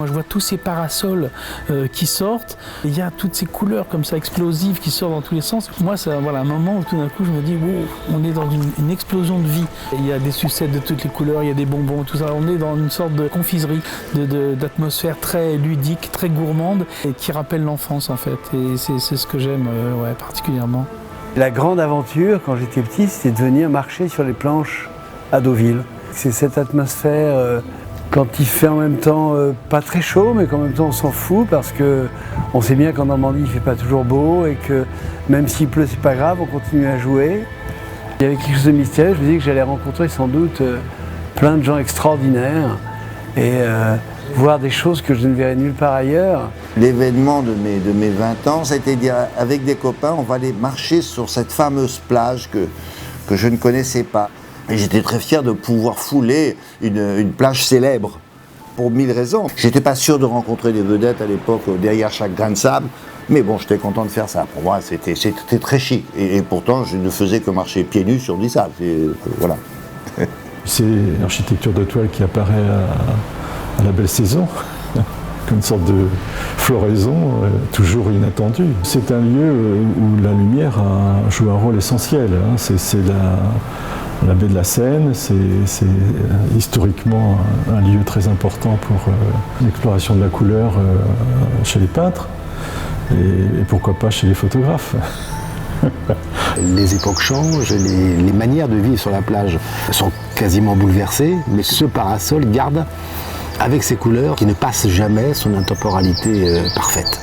Moi, je vois tous ces parasols qui sortent. Il y a toutes ces couleurs comme ça explosives qui sortent dans tous les sens. Moi, c'est voilà, un moment où tout d'un coup, je me dis, wow, on est dans une explosion de vie. Il y a des sucettes de toutes les couleurs, il y a des bonbons, tout ça. On est dans une sorte de confiserie, d'atmosphère très ludique, très gourmande et qui rappelle l'enfance en fait. Et c'est ce que j'aime particulièrement. La grande aventure, quand j'étais petit, c'était de venir marcher sur les planches à Deauville. C'est cette atmosphère quand il fait en même temps pas très chaud, mais qu'en même temps on s'en fout parce qu'on sait bien qu'en Normandie il fait pas toujours beau et que même s'il pleut c'est pas grave, on continue à jouer. Il y avait quelque chose de mystérieux, je me disais que j'allais rencontrer sans doute plein de gens extraordinaires et voir des choses que je ne verrais nulle part ailleurs. L'événement de mes 20 ans, c'était dire avec des copains, on va aller marcher sur cette fameuse plage que je ne connaissais pas. Et j'étais très fier de pouvoir fouler une plage célèbre, pour 1000 raisons. J'étais pas sûr de rencontrer des vedettes à l'époque derrière chaque grain de sable, mais bon, j'étais content de faire ça. Pour moi, c'était très chic. Et pourtant, je ne faisais que marcher pieds nus sur du sable. Voilà. C'est l'architecture de toile qui apparaît à la belle saison, comme une sorte de floraison toujours inattendue. C'est un lieu où la lumière joue un rôle essentiel. C'est la baie de la Seine, c'est historiquement un lieu très important pour l'exploration de la couleur chez les peintres et pourquoi pas chez les photographes. Les époques changent, les manières de vivre sur la plage sont quasiment bouleversées, mais ce parasol garde, avec ses couleurs, qui ne passent jamais son intemporalité parfaite.